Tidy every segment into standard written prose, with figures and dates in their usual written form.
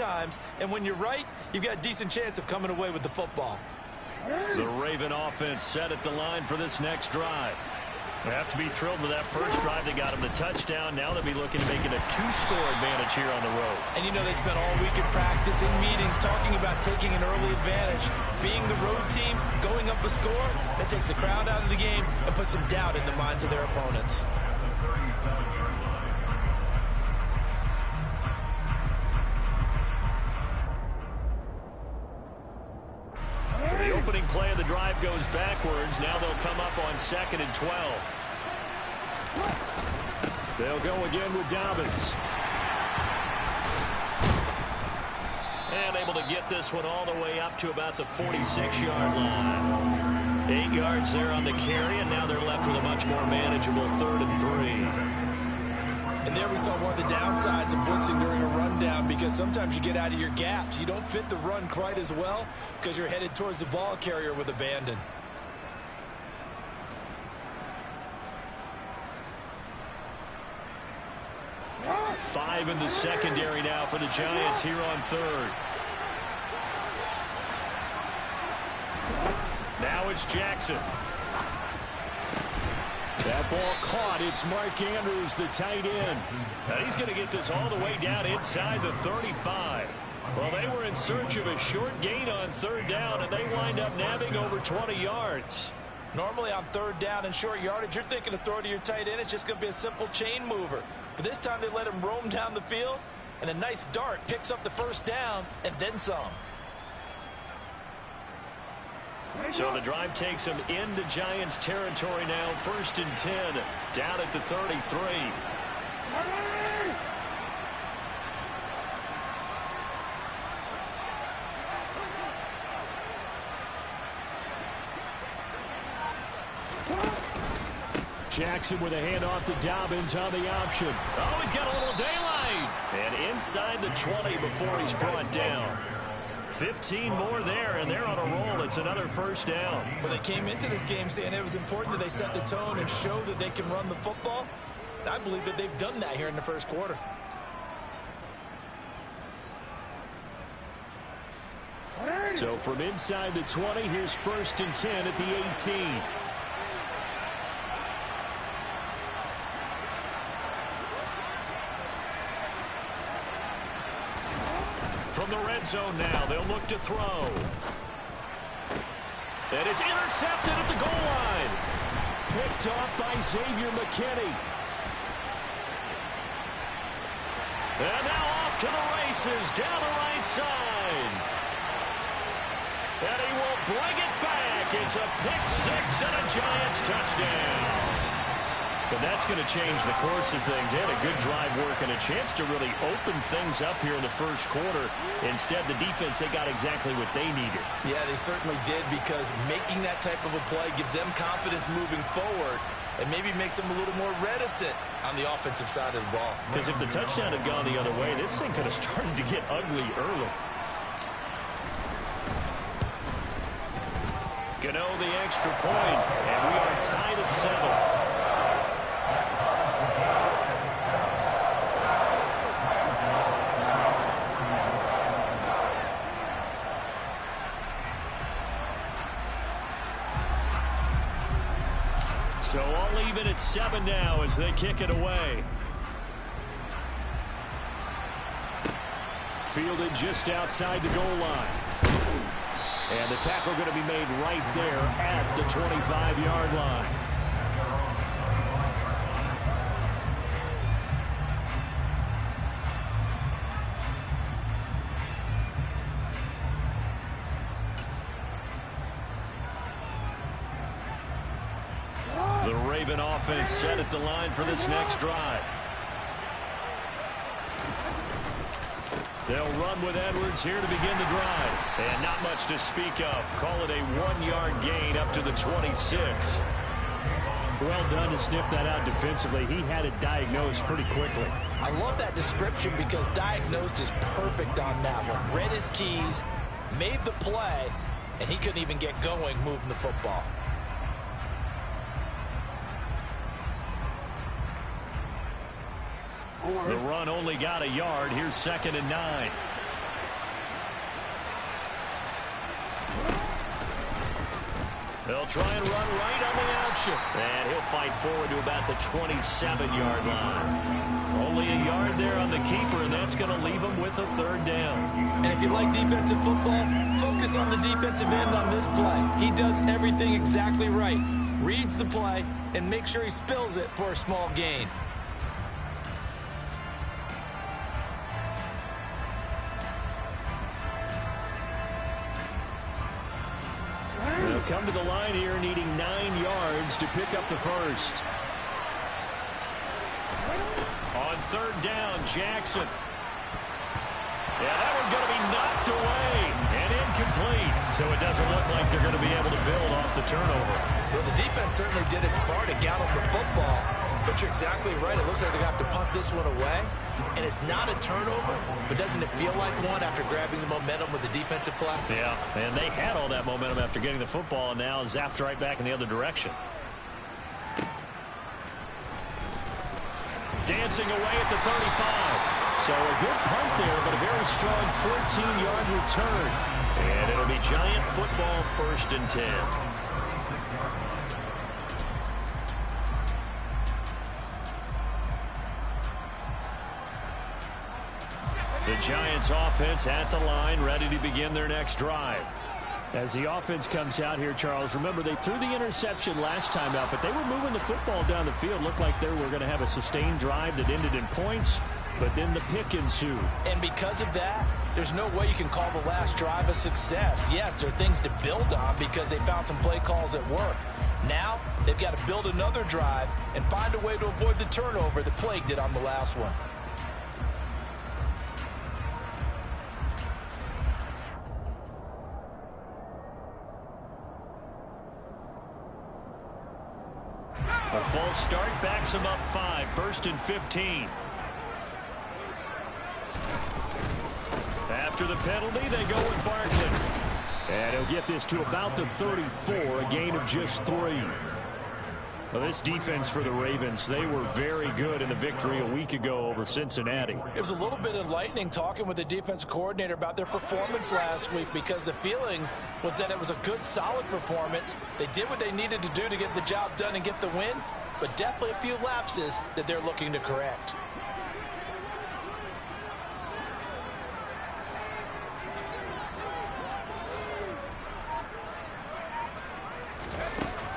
sometimes, and when you're right, you've got a decent chance of coming away with the football. The Raven offense set at the line for this next drive. They have to be thrilled with that first drive. They got him the touchdown. Now they'll be looking to make it a 2-score advantage here on the road. And you know they spent all week in practice, in meetings, talking about taking an early advantage. Being the road team, going up a score, that takes the crowd out of the game and puts some doubt in the minds of their opponents. The opening play of the drive goes backwards. Now they'll come up on 2nd and 12. They'll go again with Dobbins. And able to get this one all the way up to about the 46-yard line. 8 yards there on the carry, and now they're left with a much more manageable 3rd and 3. And there we saw one of the downsides of blitzing during a rundown, because sometimes you get out of your gaps. You don't fit the run quite as well because you're headed towards the ball carrier with abandon. Five in the secondary now for the Giants here on 3rd. Now it's Jackson. That ball caught. It's Mark Andrews, the tight end. Now he's going to get this all the way down inside the 35. Well, they were in search of a short gain on 3rd down, and they wind up nabbing over 20 yards. Normally on 3rd down and short yardage, you're thinking to throw to your tight end. It's just going to be a simple chain mover. But this time they let him roam down the field, and a nice dart picks up the 1st down and then some. So the drive takes him into Giants territory now. 1st and 10, down at the 33. Jackson with a handoff to Dobbins on the option. Oh, he's got a little daylight. And inside the 20 before he's brought down. 15 more there, and they're on a roll. It's another 1st down. Well, they came into this game saying it was important that they set the tone and show that they can run the football. And I believe that they've done that here in the 1st quarter. So from inside the 20, here's 1st and 10 at the 18. From the red zone now, they'll look to throw. And it's intercepted at the goal line. Picked off by Xavier McKinney. And now off to the races down the right side. And he will bring it back. It's a pick-6 and a Giants touchdown. But that's going to change the course of things. They had a good drive work and a chance to really open things up here in the 1st quarter. Instead, the defense, they got exactly what they needed. Yeah, they certainly did, because making that type of a play gives them confidence moving forward and maybe makes them a little more reticent on the offensive side of the ball. Because if the touchdown had gone the other way, this thing could have started to get ugly early. Gano the extra point, and we are tied at 7. So all even at 7 now as they kick it away. Fielded just outside the goal line. And the tackle going to be made right there at the 25-yard line. The Raven offense set at the line for this next drive. They'll run with Edwards here to begin the drive. And not much to speak of. Call it a 1-yard gain up to the 26. Well done to sniff that out defensively. He had it diagnosed pretty quickly. I love that description, because diagnosed is perfect on that one. Read his keys, made the play, and he couldn't even get going moving the football. The run only got a yard. Here's 2nd and 9. They'll try and run right on the action. And he'll fight forward to about the 27-yard line. Only a yard there on the keeper, and that's going to leave him with a third down. And if you like defensive football, focus on the defensive end on this play. He does everything exactly right. Reads the play and makes sure he spills it for a small gain. They'll come to the line here needing 9 yards to pick up the first. On third down, Jackson. Yeah, that one's going to be knocked away and incomplete. So it doesn't look like they're going to be able to build off the turnover. Well, the defense certainly did its part to gallop the football. But you're exactly right. It looks like they're going to have to punt this one away. And it's not a turnover, but doesn't it feel like one after grabbing the momentum with the defensive play? Yeah, and they had all that momentum after getting the football, and now zapped right back in the other direction. Dancing away at the 35. So a good punt there, but a very strong 14-yard return. And it'll be Giant football, 1st and 10. The Giants offense at the line, ready to begin their next drive. As the offense comes out here, Charles, remember they threw the interception last time out, but they were moving the football down the field. Looked like they were going to have a sustained drive that ended in points, but then the pick ensued. And because of that, there's no way you can call the last drive a success. Yes, there are things to build on because they found some play calls at work. Now, they've got to build another drive and find a way to avoid the turnover that plagued it on the last one. A false start backs him up 5, 1st and 15. After the penalty, they go with Barkley. And he'll get this to about the 34, a gain of just 3. Well, this defense for the Ravens, they were very good in the victory a week ago over Cincinnati. It was a little bit enlightening talking with the defense coordinator about their performance last week because the feeling was that it was a good, solid performance. They did what they needed to do to get the job done and get the win, but definitely a few lapses that they're looking to correct.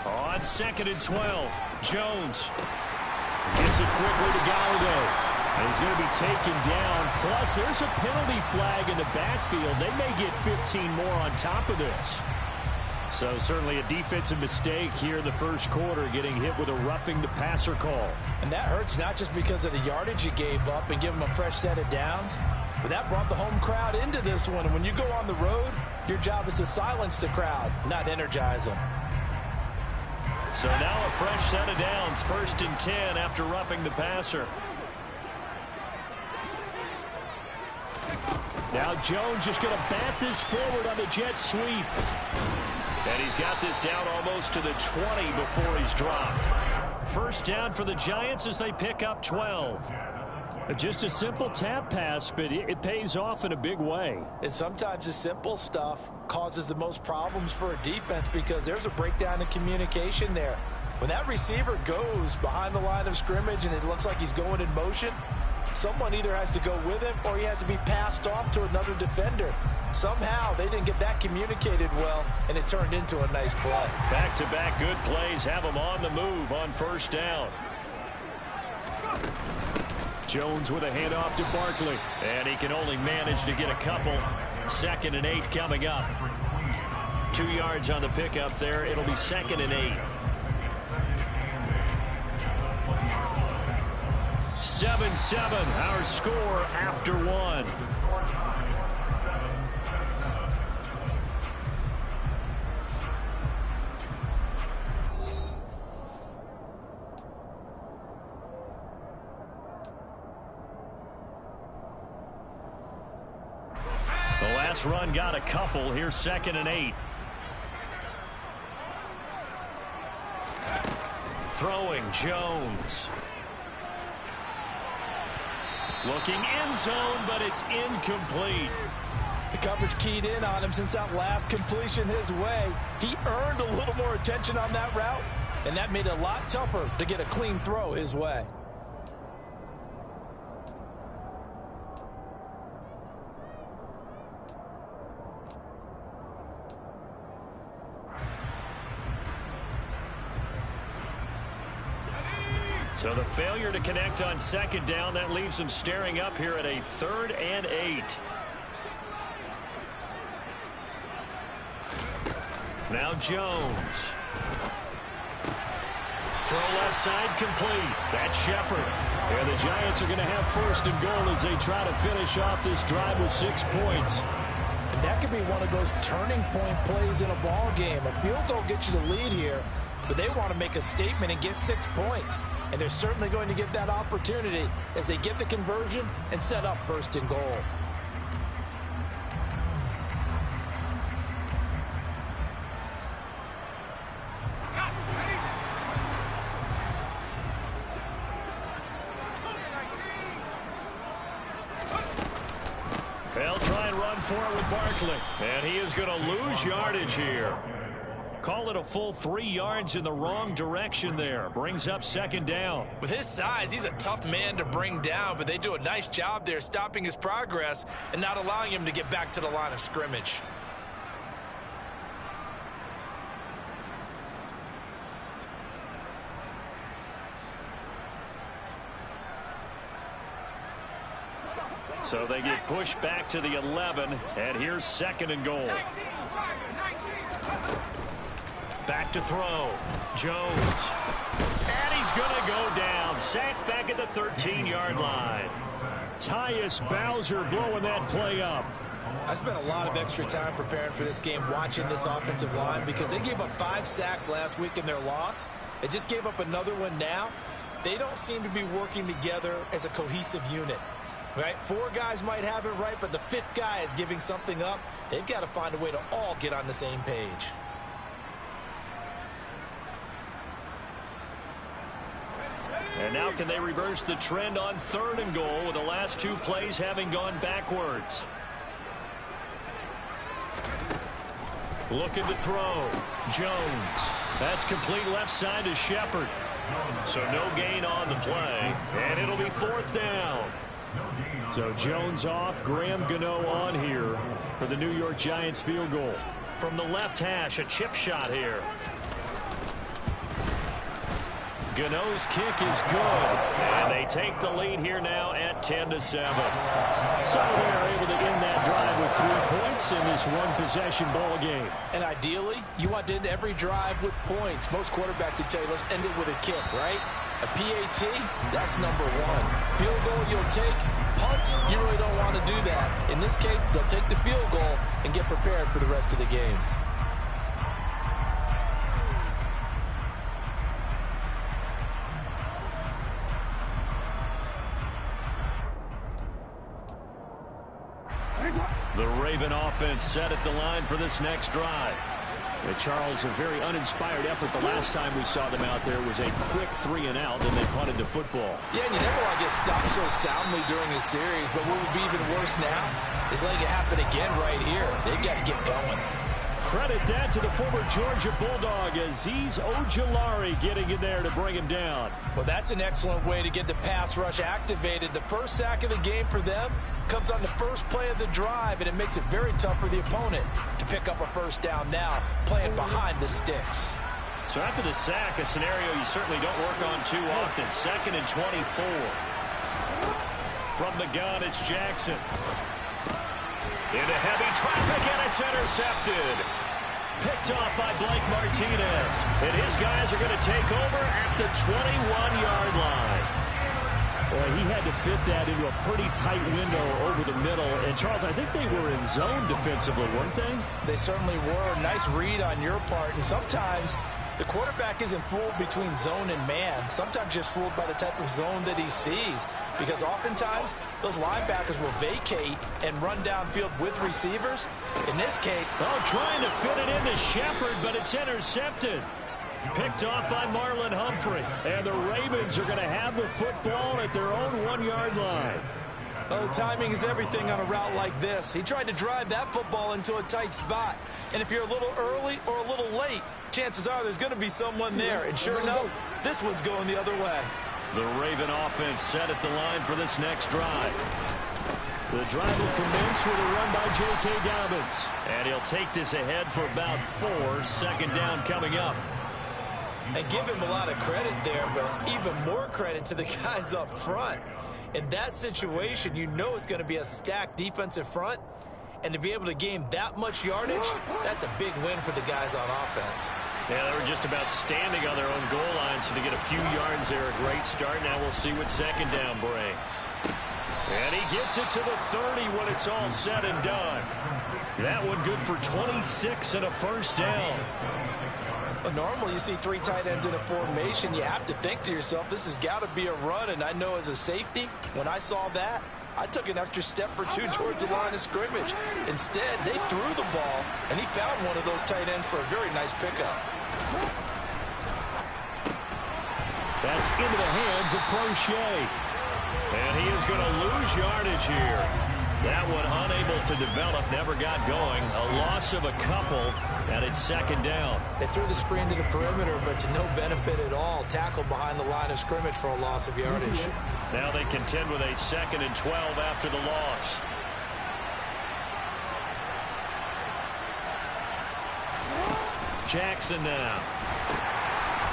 On 2nd and 12, Jones gets it quickly to Gallagher. And he's going to be taken down. Plus, there's a penalty flag in the backfield. They may get 15 more on top of this. So certainly a defensive mistake here in the first quarter, getting hit with a roughing the passer call. And that hurts not just because of the yardage you gave up and give them a fresh set of downs, but that brought the home crowd into this one. And when you go on the road, your job is to silence the crowd, not energize them. So now a fresh set of downs, 1st and 10 after roughing the passer. Now Jones just going to bat this forward on the jet sweep. And he's got this down almost to the 20 before he's dropped. First down for the Giants as they pick up 12. Just a simple tap pass, but it pays off in a big way. And sometimes the simple stuff causes the most problems for a defense because there's a breakdown in communication there. When that receiver goes behind the line of scrimmage and it looks like he's going in motion, someone either has to go with him or he has to be passed off to another defender. Somehow they didn't get that communicated well, and it turned into a nice play. Back-to-back good plays have him on the move on first down. Jones with a handoff to Barkley. And he can only manage to get a couple. 2nd and 8 coming up. 2 yards on the pickup there. It'll be 2nd and 8. 7-7, our score after 1. The last run got a couple. Here's 2nd and 8. Throwing Jones. Looking end zone, but it's incomplete. The coverage keyed in on him since that last completion his way. He earned a little more attention on that route, and that made it a lot tougher to get a clean throw his way. So the failure to connect on second down, that leaves him staring up here at a 3rd and 8. Now Jones. Throw left side complete. That's Shepard. And the Giants are going to have 1st and goal as they try to finish off this drive with 6 points. And that could be one of those turning point plays in a ball game. A field goal gets you the lead here, but they want to make a statement and get 6 points. And they're certainly going to get that opportunity as they get the conversion and set up 1st and goal. They'll try and run for it with Barkley. And he is going to lose yardage here. Call it a full 3 yards in the wrong direction there. Brings up 2nd down. With his size, he's a tough man to bring down, but they do a nice job there stopping his progress and not allowing him to get back to the line of scrimmage. So they get pushed back to the 11, and here's 2nd and goal. Back to throw. Jones. And he's going to go down. Sacked back at the 13-yard line. Tyus Bowser blowing that play up. I spent a lot of extra time preparing for this game watching this offensive line because they gave up 5 sacks last week in their loss. They just gave up another one now. They don't seem to be working together as a cohesive unit. Right? 4 guys might have it right, but the 5th guy is giving something up. They've got to find a way to all get on the same page. And now can they reverse the trend on 3rd and goal with the last 2 plays having gone backwards? Looking to throw. Jones. That's complete left side to Shepard. So no gain on the play. And it'll be 4th down. So Jones off, Graham Gano on here for the New York Giants field goal. From the left hash, a chip shot here. Gano's kick is good. And they take the lead here now at 10-7. So they're able to end that drive with 3 points in this one-possession ball game. And ideally, you want to end every drive with points. Most quarterbacks would tell you, let's end it with a kick, right? A PAT, that's number 1. Field goal you'll take. Punts, you really don't want to do that. In this case, they'll take the field goal and get prepared for the rest of the game. The Raven offense set at the line for this next drive. Yeah, Charles, a very uninspired effort the last time we saw them out there was a quick 3 and out, then they punted the football. Yeah, and you never want to get stopped so soundly during a series, but what would be even worse now is letting it happen again right here. They've got to get going. Credit that to the former Georgia Bulldog, Azeez Ojulari getting in there to bring him down. Well, that's an excellent way to get the pass rush activated. The first sack of the game for them comes on the first play of the drive, and it makes it very tough for the opponent to pick up a 1st down now, playing behind the sticks. So after the sack, a scenario you certainly don't work on too often. 2nd and 24. From the gun, it's Jackson. Into heavy traffic, and it's intercepted. Picked off by Blake Martinez. And his guys are going to take over at the 21-yard line. Boy, he had to fit that into a pretty tight window over the middle. And, Charles, I think they were in zone defensively, weren't they? They certainly were. Nice read on your part. And sometimes the quarterback isn't fooled between zone and man. Sometimes just fooled by the type of zone that he sees. Because oftentimes, those linebackers will vacate and run downfield with receivers. In this case, trying to fit it into Shepard, but it's intercepted. Picked off by Marlon Humphrey. And the Ravens are going to have the football at their own 1-yard line. Oh, timing is everything on a route like this. He tried to drive that football into a tight spot. And if you're a little early or a little late, chances are there's going to be someone there. And sure enough, this one's going the other way. The Raven offense set at the line for this next drive. The drive will commence with a run by J.K. Dobbins. And he'll take this ahead for about 4. Second down coming up. And give him a lot of credit there, but even more credit to the guys up front. In that situation, you know it's going to be a stacked defensive front. And to be able to gain that much yardage, that's a big win for the guys on offense. Yeah, they were just about standing on their own goal line, so to get a few yards there, a great start. Now we'll see what second down brings. And he gets it to the 30 when it's all said and done. That one good for 26 and a first down. Well, normally you see 3 tight ends in a formation. You have to think to yourself, this has got to be a run. And I know as a safety, when I saw that, I took an extra step or 2 towards the line of scrimmage. Instead, they threw the ball, and he found one of those tight ends for a very nice pickup. That's into the hands of Prochet. And he is going to lose yardage here. That one unable to develop, never got going. A loss of a couple, and it's second down. They threw the screen to the perimeter, but to no benefit at all. Tackled behind the line of scrimmage for a loss of yardage. Now they contend with a 2nd and 12 after the loss. Jackson now.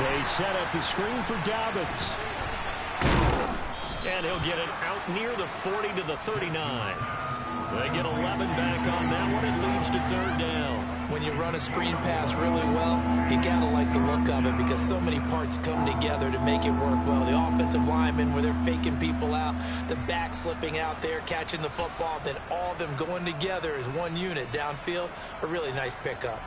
They set up the screen for Dobbins. And he'll get it out near the 40 to the 39. They get 11 back on that one. It leads to third down. When you run a screen pass really well, you got to like the look of it because so many parts come together to make it work well. The offensive linemen, where they're faking people out, the back slipping out there, catching the football, then all of them going together as one unit downfield. A really nice pickup.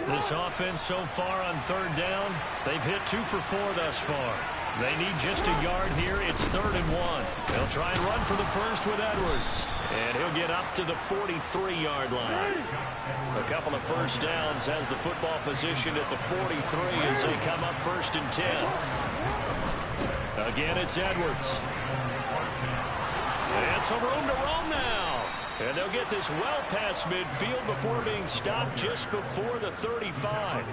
This offense so far on third down, they've hit 2 for 4 thus far. They need just a yard here. It's 3rd and 1. They'll try and run for the first with Edwards. And he'll get up to the 43-yard line. A couple of first downs has the football positioned at the 43 as they come up 1st and 10. Again, it's Edwards. And some room to roam now. And they'll get this well past midfield before being stopped just before the 35.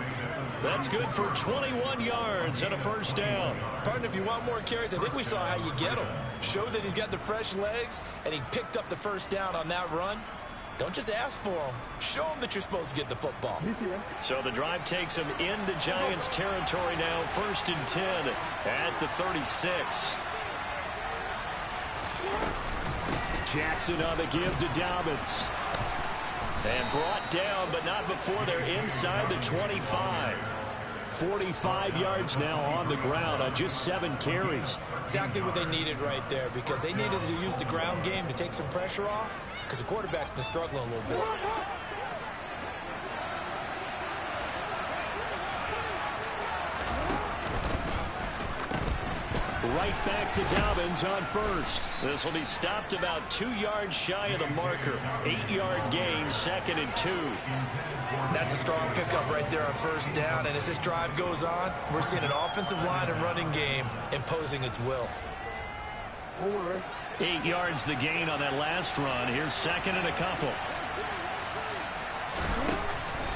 That's good for 21 yards and a first down. Partner, if you want more carries, I think we saw how you get them. Showed that he's got the fresh legs, and he picked up the first down on that run. Don't just ask for them. Show them that you're supposed to get the football. So the drive takes him into Giants territory now. 1st and 10 at the 36. Jackson on the give to Dobbins. And brought down, but not before they're inside the 25. 45 yards now on the ground on just 7 carries. Exactly what they needed right there, because they needed to use the ground game to take some pressure off, because the quarterback's been struggling a little bit. Right back to Dobbins on first. This will be stopped about 2 yards shy of the marker. 8-yard gain, 2nd and 2. That's a strong pickup right there on first down. And as this drive goes on, we're seeing an offensive line and running game imposing its will. 8 yards the gain on that last run. Here's 2nd and a couple.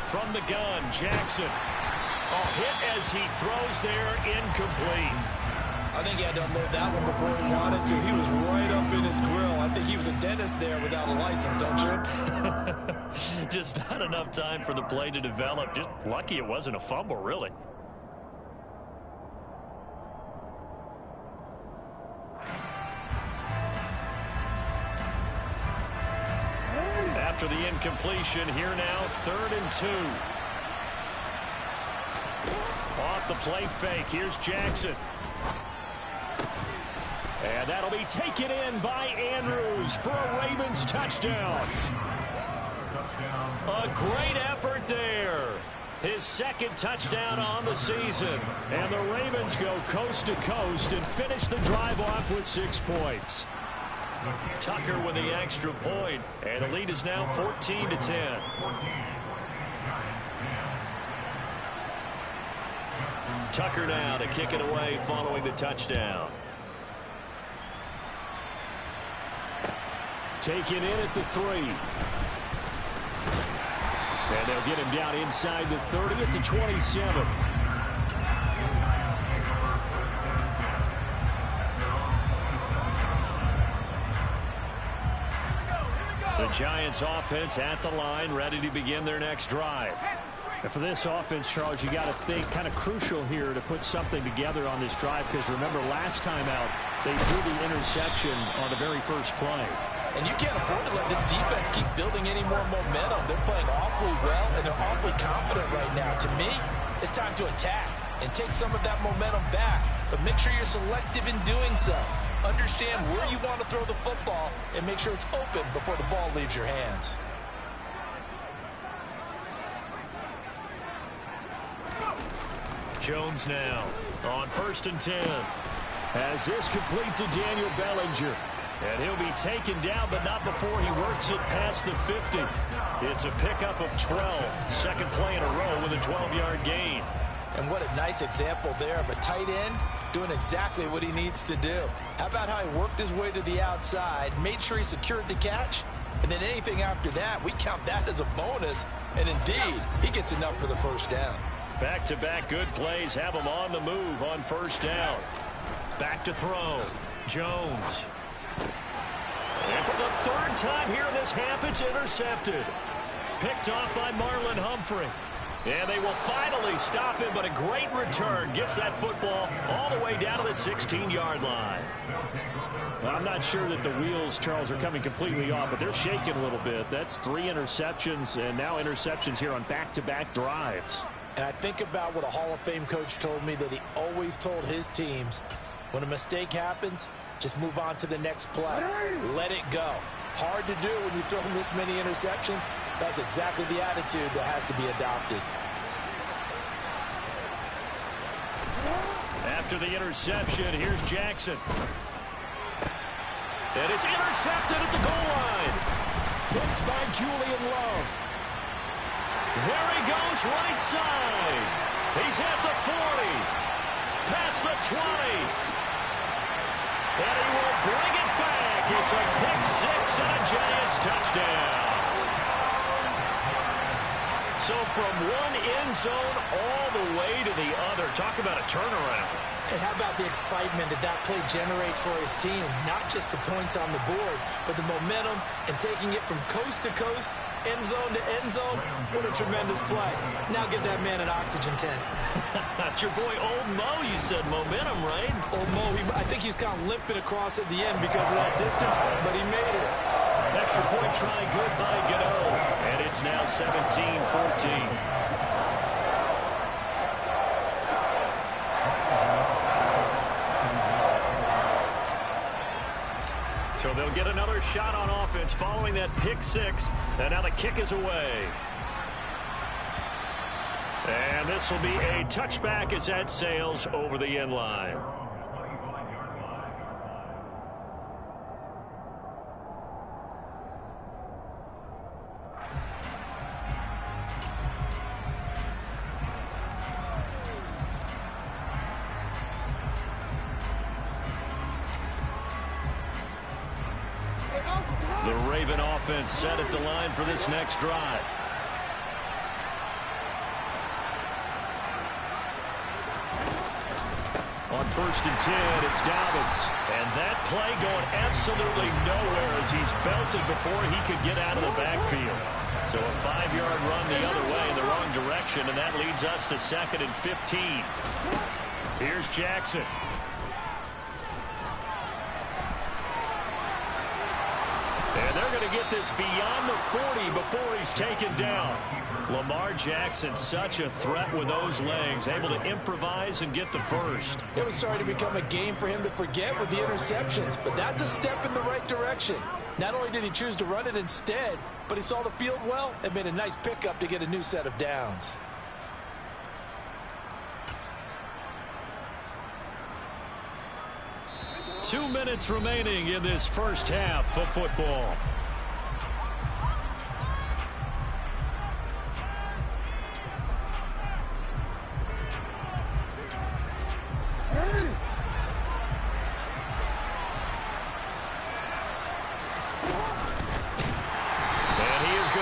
From the gun, Jackson. A hit as he throws there, incomplete. I think he had to unload that one before he wanted to. He was right up in his grill. I think he was a dentist there without a license, don't you? Just not enough time for the play to develop. Just lucky it wasn't a fumble, really. After the incompletion, here now, 3rd and 2. Off the play fake, here's Jackson. And that'll be taken in by Andrews for a Ravens touchdown. A great effort there. His 2nd touchdown on the season. And the Ravens go coast to coast and finish the drive off with 6 points. Tucker with the extra point. And the lead is now 14-10. Tucker now to kick it away following the touchdown. Taken in at the 3. And they'll get him down inside the 30 at the 27. The Giants offense at the line, ready to begin their next drive. And for this offense, Charles, you got to think kind of crucial here to put something together on this drive, because remember last time out, they threw the interception on the very first play. And you can't afford to let this defense keep building any more momentum. They're playing awfully well, and they're awfully confident right now. To me, it's time to attack and take some of that momentum back. But make sure you're selective in doing so. Understand where you want to throw the football and make sure it's open before the ball leaves your hands. Jones now on 1st and 10. As this complete to Daniel Bellinger. And he'll be taken down, but not before he works it past the 50. It's a pickup of 12. Second play in a row with a 12-yard gain. And what a nice example there of a tight end doing exactly what he needs to do. How about how he worked his way to the outside, made sure he secured the catch, and then anything after that, we count that as a bonus. And indeed, he gets enough for the first down. Back-to-back good plays have him on the move on 1st down. Back to throw. Jones. And for the 3rd time here in this half, it's intercepted. Picked off by Marlon Humphrey. And they will finally stop him, but a great return. Gets that football all the way down to the 16-yard line. Well, I'm not sure that the wheels, Charles, are coming completely off, but they're shaking a little bit. That's 3 interceptions, and now interceptions here on back-to-back drives. And I think about what a Hall of Fame coach told me, that he always told his teams, when a mistake happens, just move on to the next play. Let it go. Hard to do when you've thrown this many interceptions. That's exactly the attitude that has to be adopted. After the interception, here's Jackson. And it's intercepted at the goal line. Picked by Julian Love. There he goes, right side. He's at the 40. Past the 20. And he will bring it back. It's a pick 6 and a Giants touchdown. So from one end zone all the way to the other. Talk about a turnaround. And how about the excitement that that play generates for his team? Not just the points on the board, but the momentum and taking it from coast to coast, end zone to end zone. What a tremendous play. Now get that man an oxygen tent. That's your boy Old Mo. You said momentum, right? Old Mo, I think he's kind of limping across at the end because of that distance, but he made it. Extra point try good by Gano. And it's now 17-14. So they'll get another shot on offense following that pick 6. And now the kick is away. And this will be a touchback as that sails over the end line. The Raven offense set at the line for this next drive. On 1st and 10, it's Dobbins. And that play going absolutely nowhere as he's belted before he could get out of the backfield. So a 5-yard run the other way in the wrong direction, and that leads us to 2nd and 15. Here's Jackson. And they're going to get this beyond the 40 before he's taken down. Lamar Jackson, such a threat with those legs, able to improvise and get the first. It was starting to become a game for him to forget with the interceptions, but that's a step in the right direction. Not only did he choose to run it instead, but he saw the field well and made a nice pickup to get a new set of downs. Two minutes remaining in this first half of football.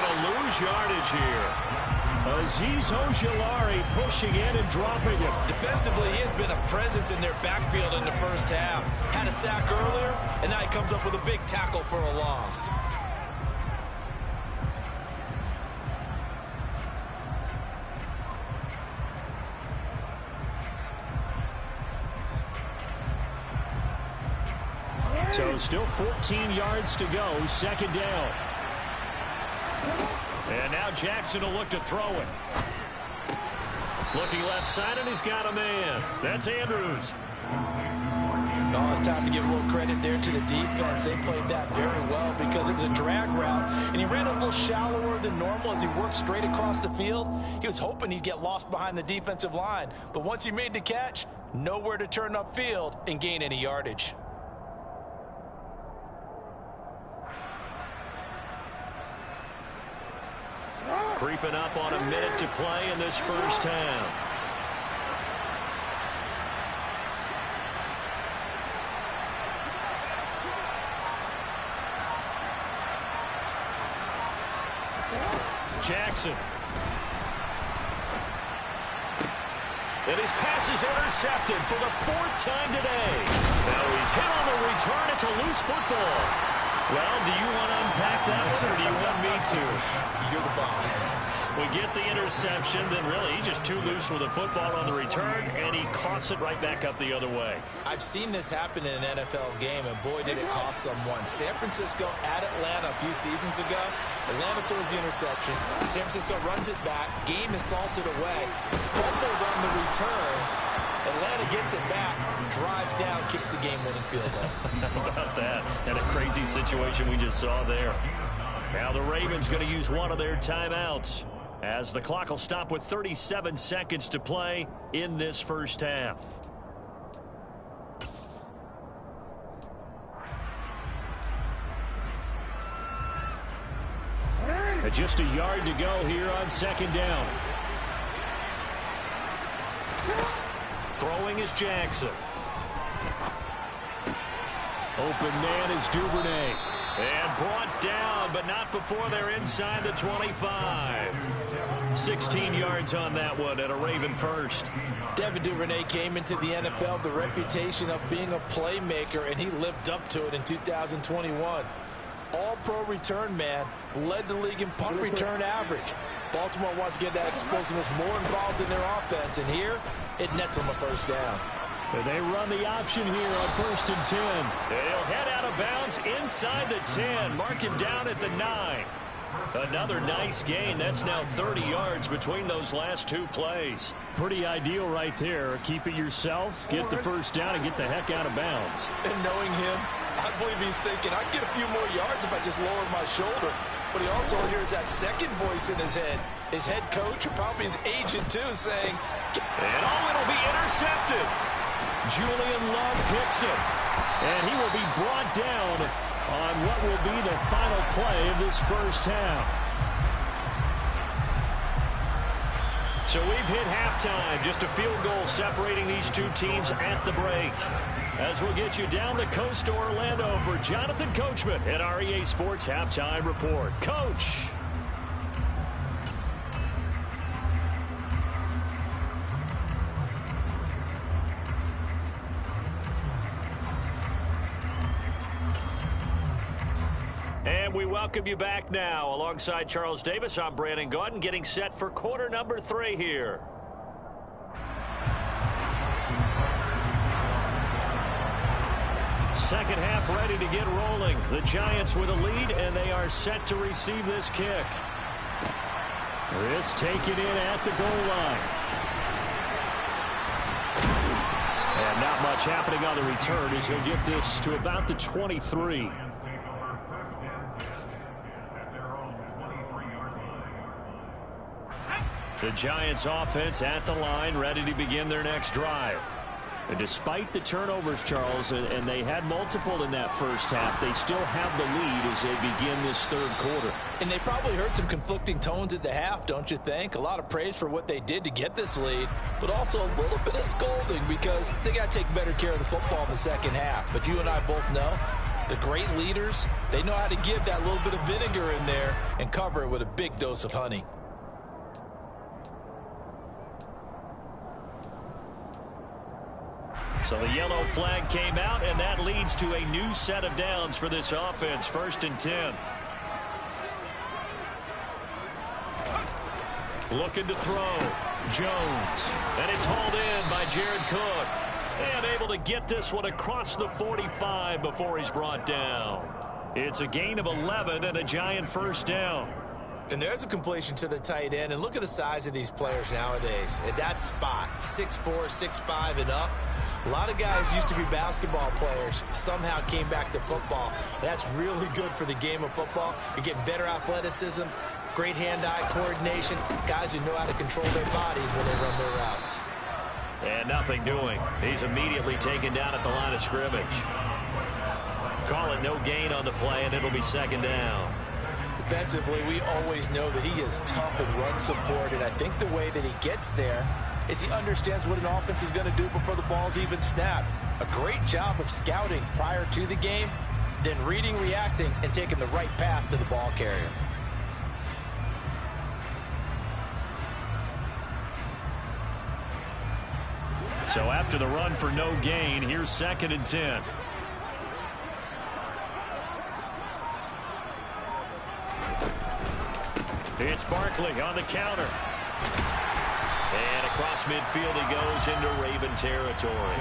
going to lose yardage here. Azeez Ojulari pushing in and dropping him. Defensively, he has been a presence in their backfield in the first half. Had a sack earlier, and now he comes up with a big tackle for a loss. So still 14 yards to go, second down. And now Jackson will look to throw it. Looking left side, and he's got a man. That's Andrews. Oh, it's time to give a little credit there to the defense. They played that very well because it was a drag route, and he ran a little shallower than normal as he worked straight across the field. He was hoping he'd get lost behind the defensive line, but once he made the catch, nowhere to turn upfield and gain any yardage. Creeping up on a minute to play in this first half. Jackson. And his pass is intercepted for the fourth time today. Now he's hit on the return. It's a loose football. Well, do you want to unpack that one, or do you want me to? You're the boss. We get the interception, then really he's just too loose with the football on the return, and he coughs it right back up the other way. I've seen this happen in an NFL game, and boy, did it cost someone. San Francisco at Atlanta a few seasons ago. Atlanta throws the interception. San Francisco runs it back. Game is salted away. Fumbles on the return. Atlanta gets it back, drives down, kicks the game-winning field goal. How about that? And a crazy situation we just saw there. Now the Ravens going to use one of their timeouts as the clock will stop with 37 seconds to play in this first half. Just a yard to go here on second down. Throwing is Jackson. Open man is Duvernay. And brought down, but not before they're inside the 25. 16 yards on that one and a Raven first. Devin Duvernay came into the NFL with the reputation of being a playmaker, and he lived up to it in 2021. All-pro return man, led the league in punt return average. Baltimore wants to get that explosiveness more involved in their offense, and here it nets them a first down. And they run the option here on 1st and 10. He'll head out of bounds inside the 10. Mark him down at the 9. Another nice gain. That's now 30 yards between those last two plays. Pretty ideal right there. Keep it yourself, get the first down, and get the heck out of bounds. And knowing him, I believe he's thinking, I'd get a few more yards if I just lowered my shoulder. But he also hears that second voice in his head. His head coach, or probably his agent too, saying, and it'll be intercepted. Julian Love picks him. And he will be brought down on what will be the final play of this first half. So we've hit halftime. Just a field goal separating these two teams at the break. As we'll get you down the coast to Orlando for Jonathan Coachman at our EA Sports Halftime Report. Coach. And we welcome you back now. Alongside Charles Davis, I'm Brandon Gaudin, getting set for quarter number 3 here. Second half ready to get rolling. The Giants with a lead, and they are set to receive this kick. This taken in at the goal line. And not much happening on the return as he'll get this to about the 23. The Giants offense at the line, ready to begin their next drive. And despite the turnovers, Charles, and they had multiple in that first half, they still have the lead as they begin this third quarter. And they probably heard some conflicting tones at the half, don't you think? A lot of praise for what they did to get this lead, but also a little bit of scolding because they got to take better care of the football in the second half. But you and I both know The great leaders, they know how to give that little bit of vinegar in there and cover it with a big dose of honey. So the yellow flag came out, and that leads to a new set of downs for this offense. 1st and 10. Looking to throw. Jones. And it's hauled in by Jared Cook. And able to get this one across the 45 before he's brought down. It's a gain of 11 and a Giant 1st down. And there's a completion to the tight end. And look at the size of these players nowadays. At that spot, 6'4", 6'5", and up. A lot of guys used to be basketball players, somehow came back to football. And that's really good for the game of football. You're getting better athleticism, great hand-eye coordination, guys who know how to control their bodies when they run their routes. And nothing doing. He's immediately taken down at the line of scrimmage. Call it no gain on the play, and it'll be 2nd down. Defensively, we always know that he is tough in run support, and I think the way that he gets there is he understands what an offense is going to do before the ball's even snapped. A great job of scouting prior to the game, then reading, reacting, and taking the right path to the ball carrier. So after the run for no gain, here's 2nd and 10. It's Barkley on the counter. And across midfield he goes into Raven territory.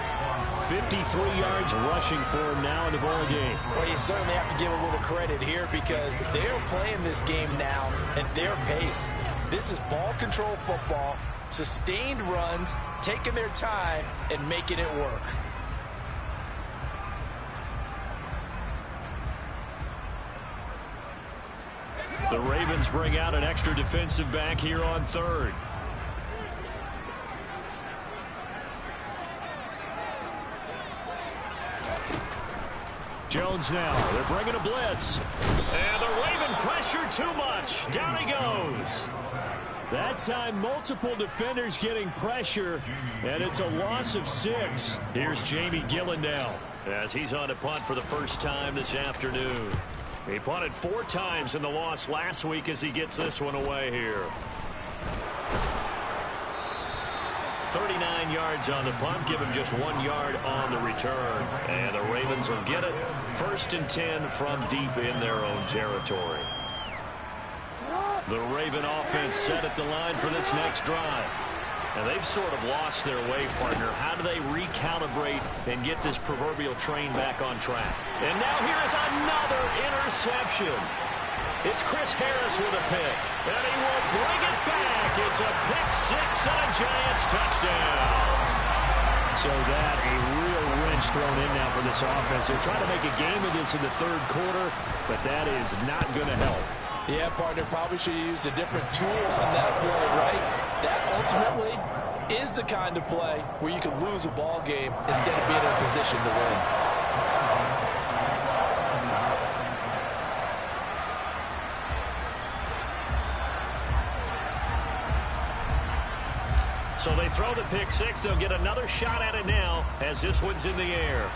53 yards rushing for him now in the ball game. Well, you certainly have to give a little credit here because they're playing this game now at their pace. This is ball control football, sustained runs, taking their time, and making it work. The Ravens bring out an extra defensive back here on 3rd. Jones now. They're bringing a blitz. And the Raven pressure too much. Down he goes. That time, multiple defenders getting pressure, and it's a loss of 6. Here's Jamie Gillandale as he's on a punt for the first time this afternoon. He punted 4 times in the loss last week as he gets this one away here. 39 yards on the punt, give him just 1 yard on the return. And the Ravens will get it. 1st and 10 from deep in their own territory. The Raven offense set at the line for this next drive. And they've sort of lost their way, partner. How do they recalibrate and get this proverbial train back on track? And now here is another interception. It's Chris Harris with a pick. And he will bring it back. It's a pick-6 and a Giants touchdown. So that a real wrench thrown in now for this offense. They're trying to make a game of this in the 3rd quarter, but that is not going to help. Yeah, partner, probably should have used a different tool on that play, right? That ultimately is the kind of play where you can lose a ball game instead of being in a position to win. So they throw the pick-6. They'll get another shot at it now as this one's in the air.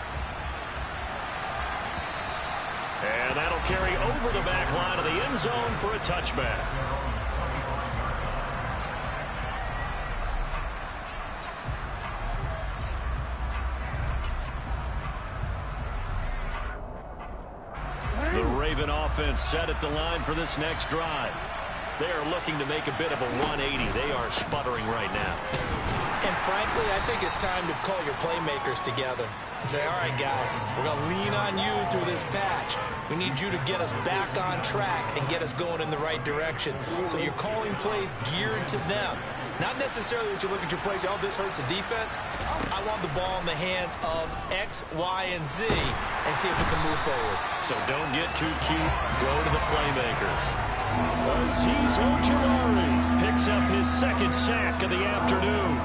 And that'll carry over the back line of the end zone for a touchback. The Raven offense set at the line for this next drive. They are looking to make a bit of a 180. They are sputtering right now. And frankly, I think it's time to call your playmakers together and say, all right, guys, we're going to lean on you through this patch. We need you to get us back on track and get us going in the right direction. So you're calling plays geared to them. Not necessarily that you look at your plays, oh, this hurts the defense. I want the ball in the hands of X, Y, and Z and see if we can move forward. So don't get too cute. Go to the playmakers. Azeez Ojulari picks up his 2nd sack of the afternoon.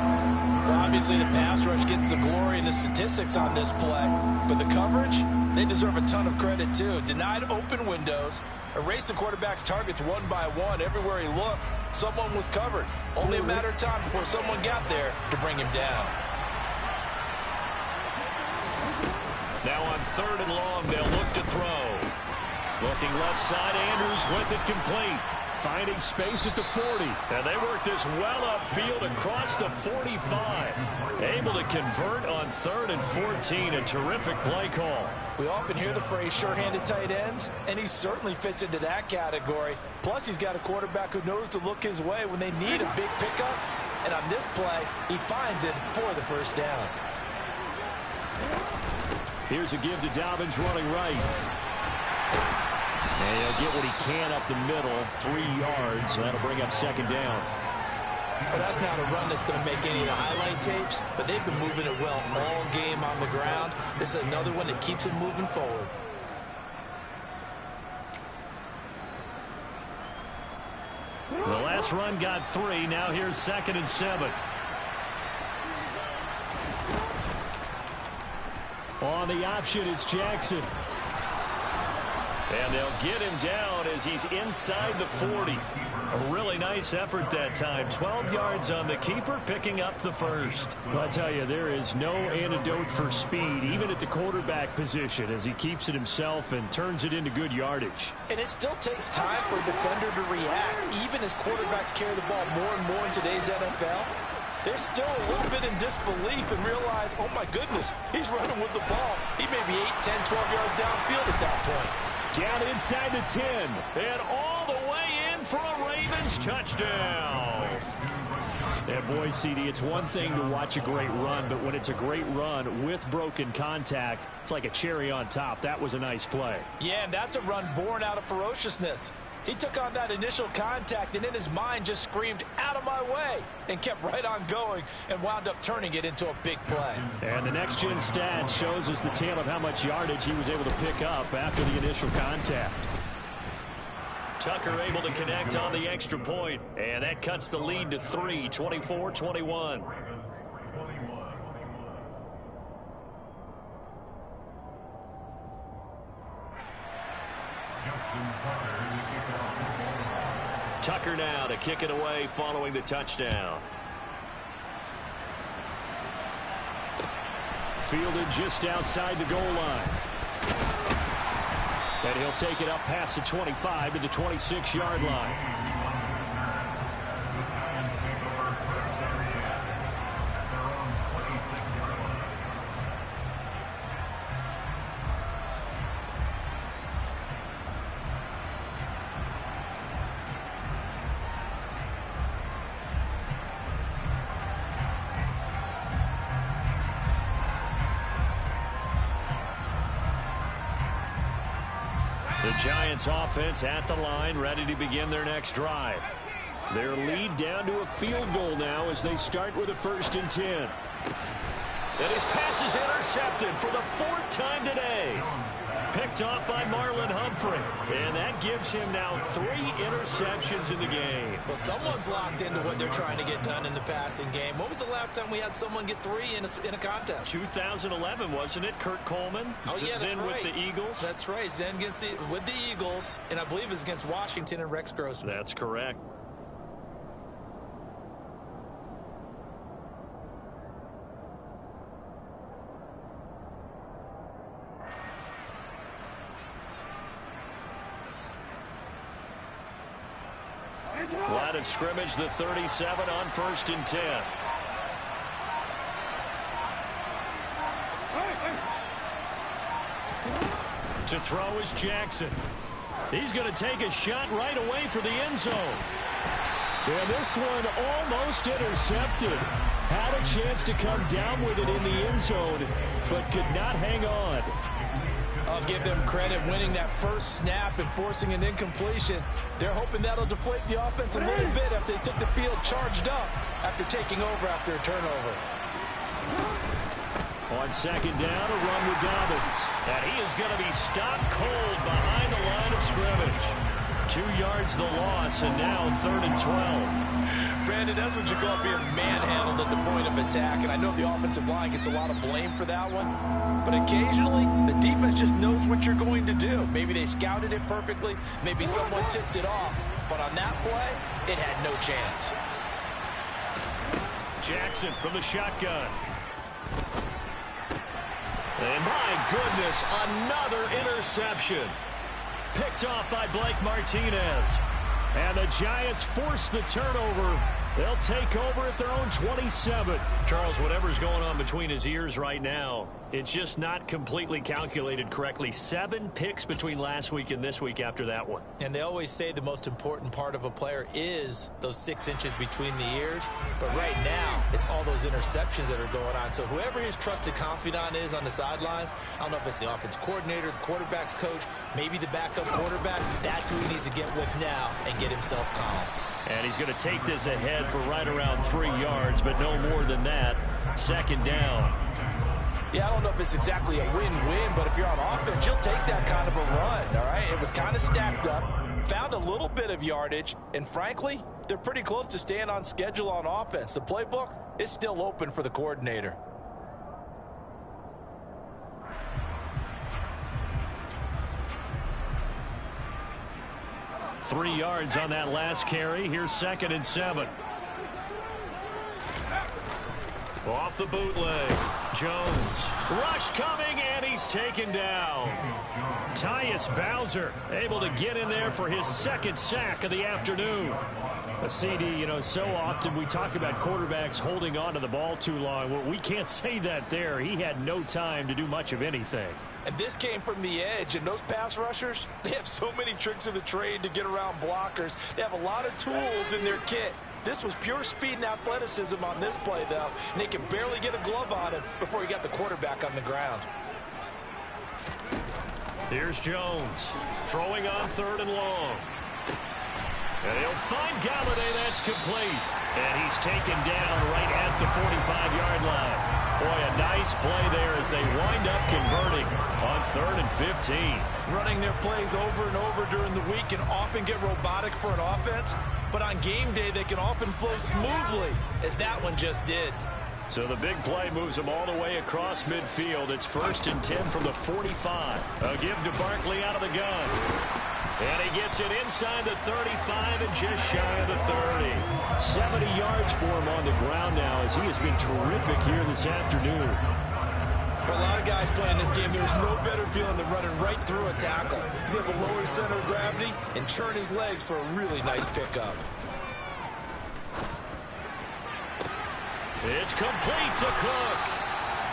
Well, obviously the pass rush gets the glory and the statistics on this play, but the coverage, they deserve a ton of credit too. Denied open windows, erased the quarterback's targets one by one. Everywhere he looked, someone was covered. Only a matter of time before someone got there to bring him down. Now on 3rd and long, they'll look to throw. Looking left side, Andrews with it complete. Finding space at the 40. And they work this well upfield across the 45. Able to convert on 3rd and 14. A terrific play call. We often hear the phrase sure-handed tight ends, and he certainly fits into that category. Plus, he's got a quarterback who knows to look his way when they need a big pickup. And on this play, he finds it for the first down. Here's a give to Dobbins running right. And he'll get what he can up the middle, 3 yards. So that'll bring up 2nd down. Well, that's not a run that's going to make any of the highlight tapes, but they've been moving it well all game on the ground. This is another one that keeps them moving forward. The last run got 3. Now here's 2nd and 7. On the option, it's Jackson. And they'll get him down as he's inside the 40. A really nice effort that time. 12 yards on the keeper, picking up the first. Well, I tell you, there is no antidote for speed, even at the quarterback position, as he keeps it himself and turns it into good yardage. And it still takes time for a defender to react, even as quarterbacks carry the ball more and more in today's NFL. They're still a little bit in disbelief and realize, oh my goodness, he's running with the ball. He may be 8, 10, 12 yards downfield at that point. Down inside the 10. And all the way in for a Ravens touchdown. And boy, CD, it's one thing to watch a great run, but when it's a great run with broken contact, it's like a cherry on top. That was a nice play. Yeah, and that's a run born out of ferociousness. He took on that initial contact and in his mind just screamed, out of my way, and kept right on going and wound up turning it into a big play. And the next-gen stat shows us the tale of how much yardage he was able to pick up after the initial contact. Tucker able to connect on the extra point, and that cuts the lead to 3, 24-21. Tucker now to kick it away following the touchdown. Fielded just outside the goal line. And he'll take it up past the 25 to the 26-yard line. The Giants offense at the line, ready to begin their next drive. Their lead down to a field goal now as they start with a 1st and 10. And his pass is intercepted for the 4th time today. Picked off by Marlon Humphrey. And that gives him now 3 interceptions in the game. Well, someone's locked into what they're trying to get done in the passing game. When was the last time we had someone get 3 in a contest? 2011, wasn't it? Kurt Coleman. Oh, yeah, that's then right. With the Eagles. That's right. Then with the Eagles, and I believe it was against Washington and Rex Grossman. That's correct. Line of scrimmage, the 37 on 1st and 10. To throw is Jackson. He's going to take a shot right away for the end zone. And this one almost intercepted. Had a chance to come down with it in the end zone, but could not hang on. I'll give them credit winning that first snap and forcing an incompletion. They're hoping that'll deflate the offense a little bit after they took the field charged up after taking over after a turnover. On 2nd down, a run with Dobbins. And he is going to be stopped cold behind the line of scrimmage. 2 yards the loss, and now 3rd and 12. Brandon, that's what you call being manhandled at the point of attack, and I know the offensive line gets a lot of blame for that one, but occasionally the defense just knows what you're going to do. Maybe they scouted it perfectly, maybe someone tipped it off, but on that play, it had no chance. Jackson from the shotgun. And my goodness, another interception. Picked off by Blake Martinez. And the Giants force the turnover. They'll take over at their own 27. Charles, whatever's going on between his ears right now, it's just not completely calculated correctly. 7 picks between last week and this week after that one. And they always say the most important part of a player is those 6 inches between the ears. But right now, it's all those interceptions that are going on. So whoever his trusted confidant is on the sidelines, I don't know if it's the offense coordinator, the quarterback's coach, maybe the backup quarterback, that's who he needs to get with now and get himself calm. And he's going to take this ahead for right around 3 yards, but no more than that. 2nd down. Yeah, I don't know if it's exactly a win-win, but if you're on offense, you'll take that kind of a run, all right? It was kind of stacked up, found a little bit of yardage, and frankly, they're pretty close to staying on schedule on offense. The playbook is still open for the coordinator. Three yards on that last carry. Here's 2nd and 7. Off the bootleg. Jones. Rush coming, and he's taken down. Tyus Bowser able to get in there for his 2nd sack of the afternoon. A CD, you know, so often we talk about quarterbacks holding on to the ball too long. Well, we can't say that there. He had no time to do much of anything. And this came from the edge, and those pass rushers, they have so many tricks of the trade to get around blockers. They have a lot of tools in their kit. This was pure speed and athleticism on this play, though, and they can barely get a glove on him before he got the quarterback on the ground. Here's Jones, throwing on 3rd and long. And he'll find Galladay. That's complete. And he's taken down right at the 45-yard line. Boy, a nice play there as they wind up converting on 3rd and 15. Running their plays over and over during the week can often get robotic for an offense, but on game day they can often flow smoothly, as that one just did. So the big play moves them all the way across midfield. It's 1st and 10 from the 45. A give to Barkley out of the gun. And he gets it inside the 35 and just shy of the 30. 70 yards for him on the ground now as he has been terrific here this afternoon. For a lot of guys playing this game, there's no better feeling than running right through a tackle. He's able to lower his center of gravity and churn his legs for a really nice pickup. It's complete to Cook.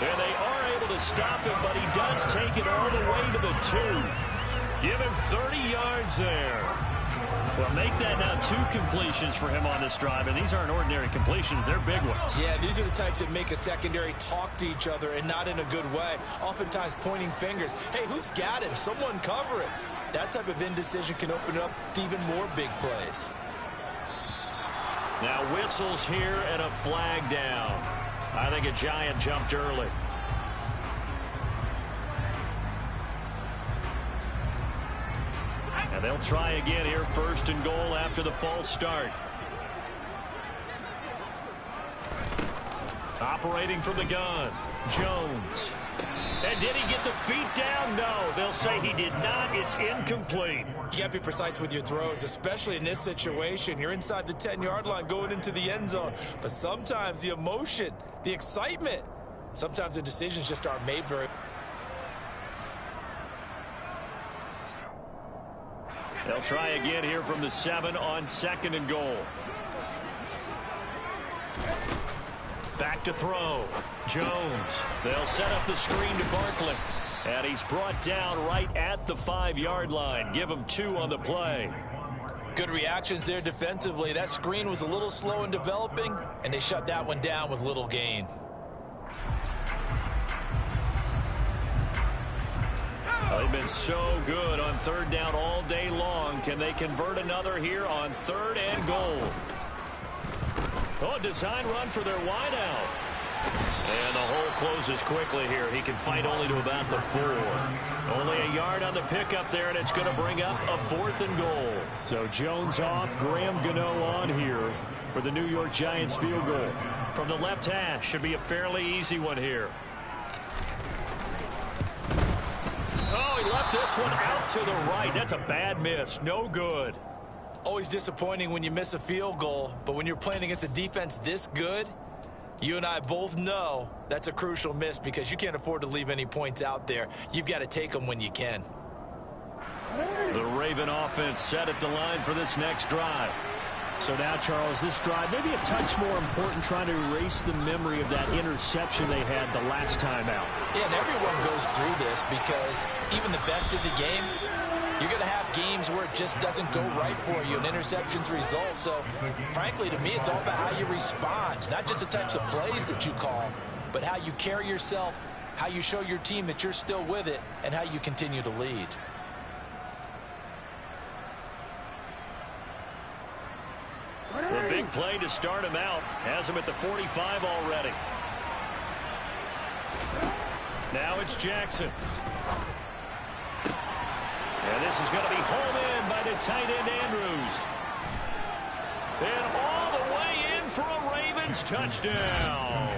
And they are able to stop him, but he does take it all the way to the 2. Give him 30 yards there. Well, make that now 2 completions for him on this drive, and these aren't ordinary completions. They're big ones. Yeah, these are the types that make a secondary talk to each other and not in a good way. Oftentimes pointing fingers. Hey, who's got him? Someone cover it. That type of indecision can open up to even more big plays. Now whistles here and a flag down. I think a Giant jumped early. And they'll try again here, 1st and goal after the false start. Operating from the gun, Jones. And did he get the feet down? No, they'll say he did not. It's incomplete. You got to be precise with your throws, especially in this situation. You're inside the 10-yard line going into the end zone. But sometimes the emotion, the excitement, sometimes the decisions just aren't made very well. They'll try again here from the 7 on 2nd and goal. Back to throw. Jones. They'll set up the screen to Barkley. And he's brought down right at the 5-yard line. Give him 2 on the play. Good reactions there defensively. That screen was a little slow in developing, and they shut that one down with little gain. They've been so good on 3rd down all day long. Can they convert another here on 3rd and goal? Oh, design run for their wideout. And the hole closes quickly here. He can fight only to about the 4. Only a yard on the pickup there, and it's going to bring up a 4th and goal. So Jones off, Graham Gano on here for the New York Giants field goal. From the left hash, should be a fairly easy one here. Oh, he left this one out to the right. That's a bad miss. No good. Always disappointing when you miss a field goal, but when you're playing against a defense this good, You and I both know that's a crucial miss because you can't afford to leave any points out there. You've got to take them when you can. The Raven offense set at the line for this next drive. So now, Charles, this drive maybe a touch more important, trying to erase the memory of that interception they had the last time out. Yeah, and everyone goes through this because even the best of the game, you're going to have games where it just doesn't go right for you, and interceptions result. So, frankly, to me, it's all about how you respond, not just the types of plays that you call, but how you carry yourself, how you show your team that you're still with it, and how you continue to lead. The big play to start him out has him at the 45 already. Now it's Jackson. And this is going to be home in by the tight end Andrews. And all the way in for a Ravens touchdown.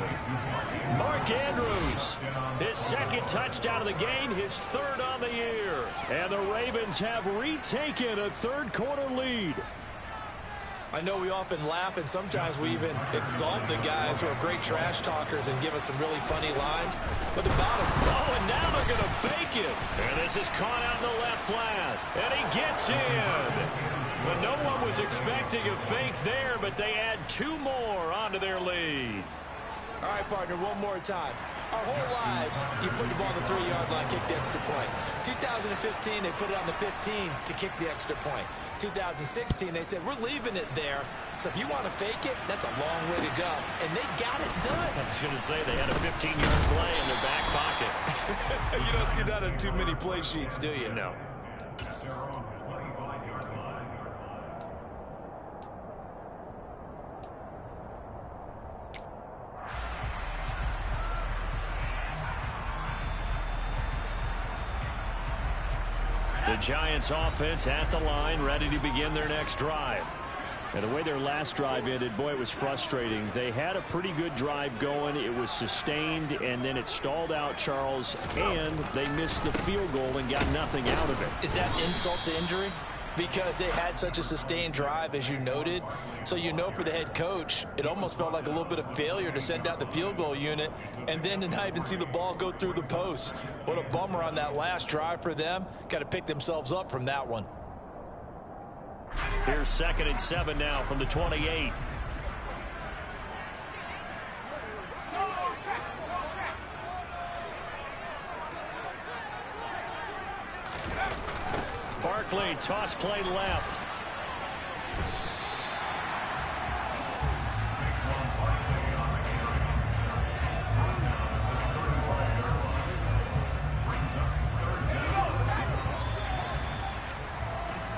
Mark Andrews, his second touchdown of the game, his third on the year. And the Ravens have retaken a third-quarter lead. I know we often laugh, and sometimes we even exalt the guys who are great trash talkers and give us some really funny lines. But the bottom. Oh, and now they're going to fake it. And this is caught out in the left flat. And he gets in. But no one was expecting a fake there, but they add two more onto their lead. All right, partner, one more time. Our whole lives, you put the ball on the 3-yard line, kick the extra point. 2015, they put it on the 15 to kick the extra point. 2016, they said, we're leaving it there. So if you want to fake it, that's a long way to go. And they got it done. I was going to say they had a 15-yard play in their back pocket. You don't see that on too many play sheets, do you? No. The Giants offense at the line, ready to begin their next drive. And the way their last drive ended, boy, it was frustrating. They had a pretty good drive going. It was sustained, and then it stalled out, Charles, and they missed the field goal and got nothing out of it. Is that insult to injury? Because they had such a sustained drive, as you noted. So you know for the head coach, it almost felt like a little bit of failure to send out the field goal unit and then to not even see the ball go through the post. What a bummer on that last drive for them. Got to pick themselves up from that one. Here's 2nd and 7 now from the 28. Barkley, toss play left.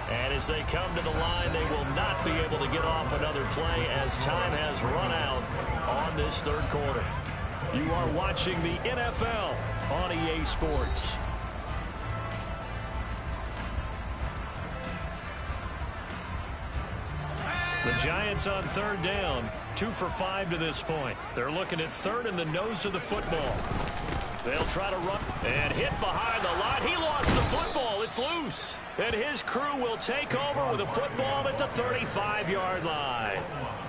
And as they come to the line, they will not be able to get off another play as time has run out on this third quarter. You are watching the NFL on EA Sports. The Giants on third down, 2 for 5 to this point. They're looking at third in the nose of the football. They'll try to run and hit behind the line. He lost the football. It's loose. And his crew will take over with a football at the 35-yard line.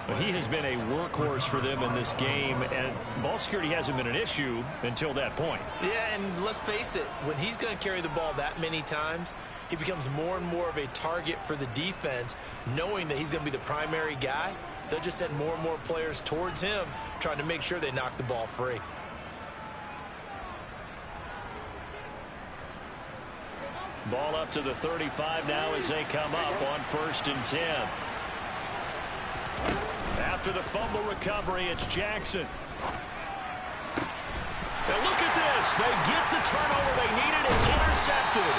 But he has been a workhorse for them in this game, and ball security hasn't been an issue until that point. Yeah, and let's face it, when he's going to carry the ball that many times, he becomes more and more of a target for the defense, knowing that he's going to be the primary guy. They'll just send more and more players towards him, trying to make sure they knock the ball free. Ball up to the 35 now as they come up on 1st and 10. After the fumble recovery, it's Jackson. And look at this. They get the turnover they needed. It's intercepted.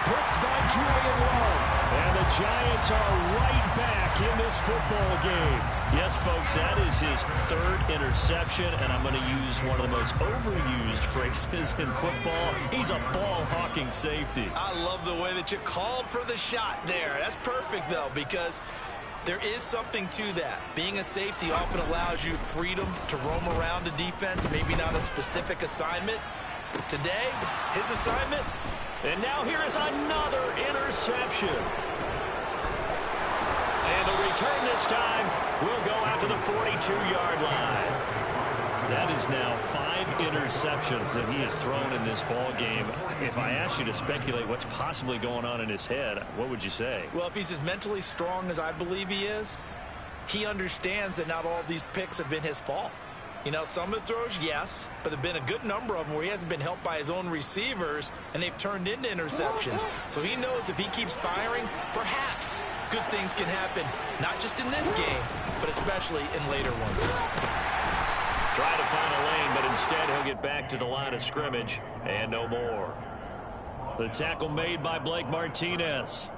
Picked by Julian Love. And the Giants are right back in this football game. Yes, folks, that is his third interception, and I'm going to use one of the most overused phrases in football. He's a ball-hawking safety. I love the way that you called for the shot there. That's perfect, though, because there is something to that. Being a safety often allows you freedom to roam around the defense, maybe not a specific assignment. Today, his assignment. And now here is another interception. And the return this time will go out to the 42-yard line. That is now 5 interceptions that he has thrown in this ball game. If I asked you to speculate what's possibly going on in his head, what would you say? Well, if he's as mentally strong as I believe he is, he understands that not all of these picks have been his fault. You know, some of the throws, yes, but there have been a good number of them where he hasn't been helped by his own receivers, and they've turned into interceptions. So he knows if he keeps firing, perhaps good things can happen, not just in this game, but especially in later ones. Try to find a lane, but instead he'll get back to the line of scrimmage and no more. The tackle made by Blake Martinez.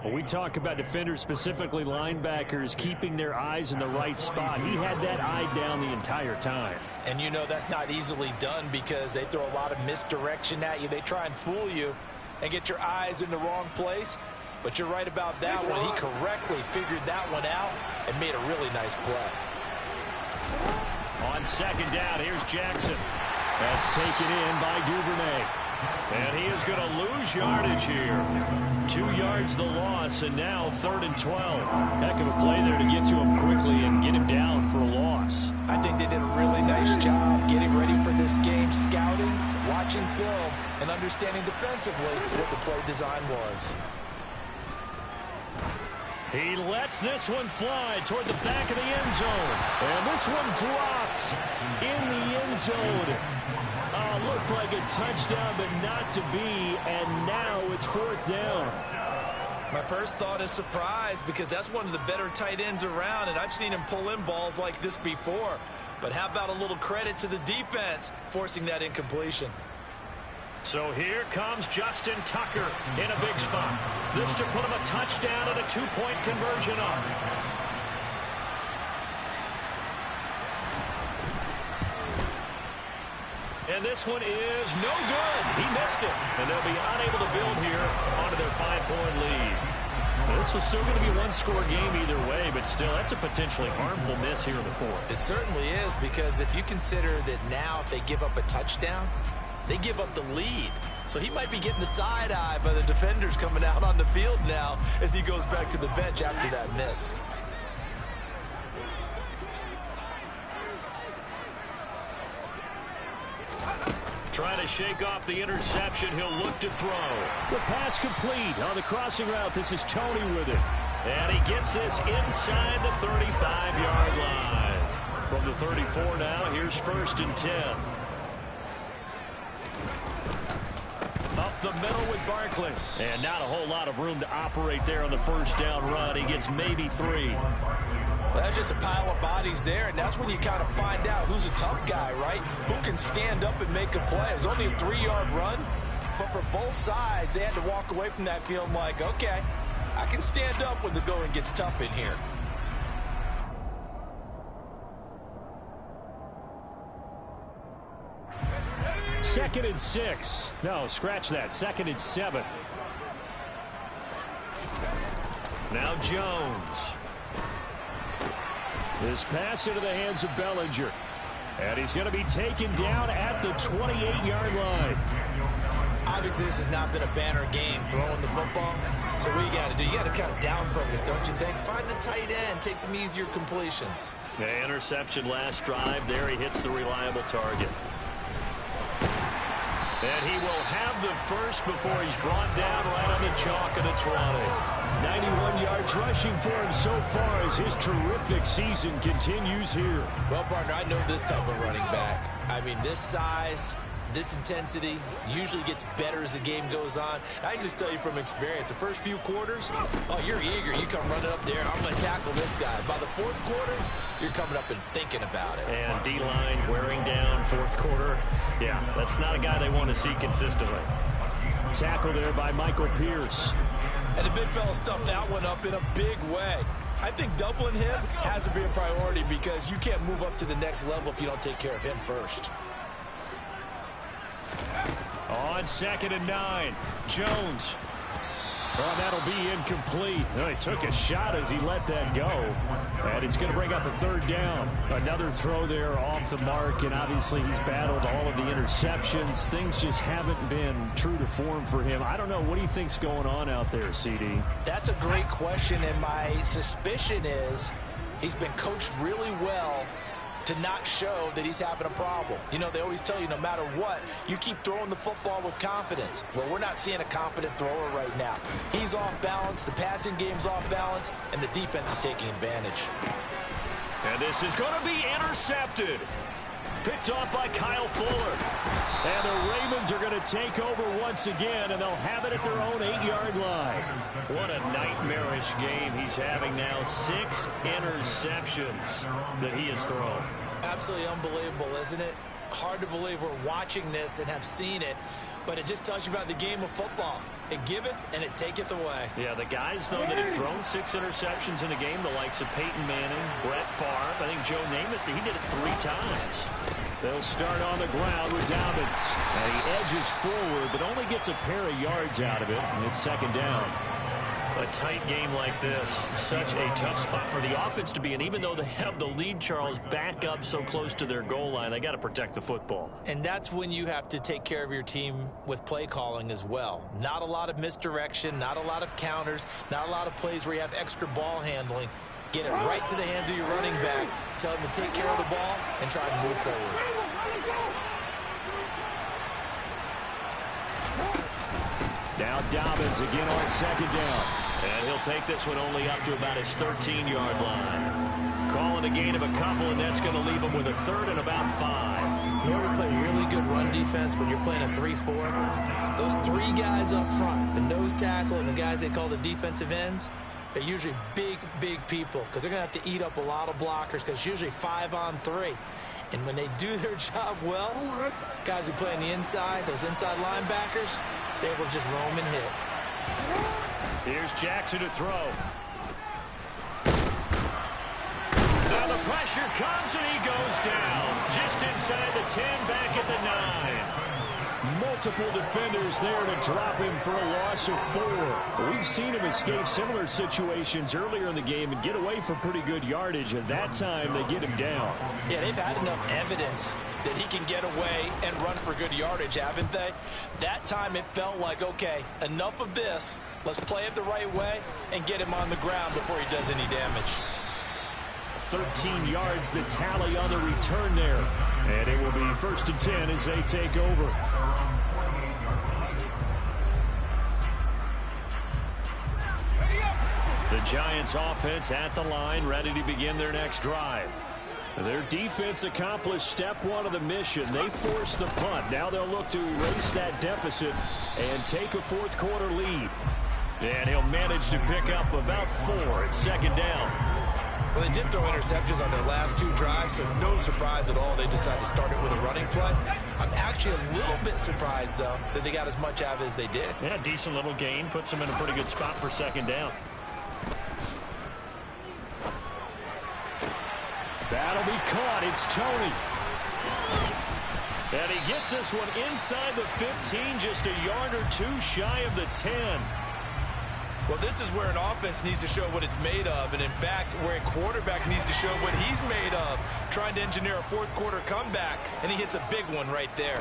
When we talk about defenders, specifically linebackers, keeping their eyes in the right spot, he had that eye down the entire time. And you know that's not easily done because they throw a lot of misdirection at you. They try and fool you and get your eyes in the wrong place. But you're right about that one. He correctly figured that one out and made a really nice play. On second down, here's Jackson. That's taken in by Duvernay. And he is going to lose yardage here. 2 yards the loss, and now 3rd and 12. Heck of a play there to get to him quickly and get him down for a loss. I think they did a really nice job getting ready for this game, scouting, watching film, and understanding defensively what the play design was. He lets this one fly toward the back of the end zone. And this one dropped in the end zone. Looked like a touchdown, but not to be. And now it's 4th down. My first thought is surprise because that's one of the better tight ends around, and I've seen him pull in balls like this before. But how about a little credit to the defense forcing that incompletion? So here comes Justin Tucker in a big spot. This to put him a touchdown and a 2-point conversion up. And this one is no good. He missed it. And they'll be unable to build here onto their 5-point lead. Now, this was still going to be a one-score game either way, but still, that's a potentially harmful miss here in the 4th. It certainly is, because if you consider that now if they give up a touchdown, they give up the lead. So he might be getting the side eye by the defenders coming out on the field now as he goes back to the bench after that miss. Trying to shake off the interception. He'll look to throw. The pass complete on the crossing route. This is Tony with it. And he gets this inside the 35-yard line. From the 34 now, here's 1st and 10. Up the middle with Barkley. And not a whole lot of room to operate there on the 1st down run. He gets maybe 3. Well, that's just a pile of bodies there, and that's when you kind of find out who's a tough guy, right? Who can stand up and make a play. It was only a 3-yard run, but for both sides, they had to walk away from that feeling like, okay, I can stand up when the going gets tough in here. Second and 6. No, scratch that. 2nd and 7. Now Jones. This pass into the hands of Bellinger. And he's going to be taken down at the 28-yard line. Obviously, this has not been a banner game throwing the football. So what you got to do, you got to kind of down focus, don't you think? Find the tight end, take some easier completions. The interception last drive. There he hits the reliable target. And he will have the first before he's brought down right on the chalk of the 20. 91 yards rushing for him so far as his terrific season continues here. Well, partner, I know this type of running back. I mean, this size, this intensity usually gets better as the game goes on. I can just tell you from experience, the first few quarters, oh, you're eager. You come running up there, I'm going to tackle this guy. By the 4th quarter, you're coming up and thinking about it. And D-line wearing down 4th quarter. Yeah, that's not a guy they want to see consistently. Tackle there by Michael Pierce. And the big fella stuffed that one up in a big way. I think doubling him has to be a priority because you can't move up to the next level if you don't take care of him first. On 2nd and 9, Jones. Well, that'll be incomplete. Well, he took a shot as he let that go. And it's going to bring up a 3rd down. Another throw there off the mark, and obviously he's battled all of the interceptions. Things just haven't been true to form for him. I don't know. What do you think's going on out there, CD? That's a great question, and my suspicion is he's been coached really well to not show that he's having a problem. You know, they always tell you no matter what, you keep throwing the football with confidence. Well, we're not seeing a confident thrower right now. He's off balance, the passing game's off balance, and the defense is taking advantage. And this is going to be intercepted. Picked off by Kyle Fuller. And the Ravens are going to take over once again, and they'll have it at their own 8-yard line. What a nightmarish game he's having now. 6 interceptions that he has thrown. Absolutely unbelievable, isn't it? Hard to believe we're watching this and have seen it, but it just tells you about the game of football. It giveth and it taketh away. Yeah, the guys, though, that have thrown 6 interceptions in a game, the likes of Peyton Manning, Brett Favre, I think Joe Namath, he did it 3 times. They'll start on the ground with Dobbins. And he edges forward, but only gets a pair of yards out of it, and it's second down. A tight game like this, such a tough spot for the offense to be in. Even though they have the lead, Charles, back up so close to their goal line, they got to protect the football. And that's when you have to take care of your team with play calling as well. Not a lot of misdirection, not a lot of counters, not a lot of plays where you have extra ball handling. Get it right to the hands of your running back, tell him to take care of the ball, and try to move forward. Now Dobbins again on second down. And he'll take this one only up to about his 13-yard line. Calling a gain of a couple, and that's going to leave him with a third and about 5. In order to play really good run defense when you're playing a 3-4, those 3 guys up front, the nose tackle and the guys they call the defensive ends, they're usually big people because they're going to have to eat up a lot of blockers because it's usually 5-on-3. And when they do their job well, guys who play on the inside, those inside linebackers, they will just roam and hit. Here's Jackson to throw. Now the pressure comes and he goes down. Just inside the 10, back at the 9. Multiple defenders there to drop him for a loss of 4. We've seen him escape similar situations earlier in the game and get away for pretty good yardage. At that time, they get him down. Yeah, they've had enough evidence that he can get away and run for good yardage, haven't they? That time it felt like, okay, enough of this. Let's play it the right way and get him on the ground before he does any damage. 13 yards the tally on the return there. And it will be 1st and 10 as they take over. The Giants offense at the line, ready to begin their next drive. Their defense accomplished step 1 of the mission. They forced the punt. Now they'll look to erase that deficit and take a 4th quarter lead. And he'll manage to pick up about 4 at second down. Well, they did throw interceptions on their last 2 drives, so no surprise at all they decided to start it with a running play. I'm actually a little bit surprised, though, that they got as much out of it as they did. Yeah, decent little gain. Puts them in a pretty good spot for second down. That'll be caught. It's Toney. And he gets this one inside the 15, just a yard or 2 shy of the 10. Well, this is where an offense needs to show what it's made of, and in fact, where a quarterback needs to show what he's made of, trying to engineer a 4th quarter comeback, and he hits a big one right there.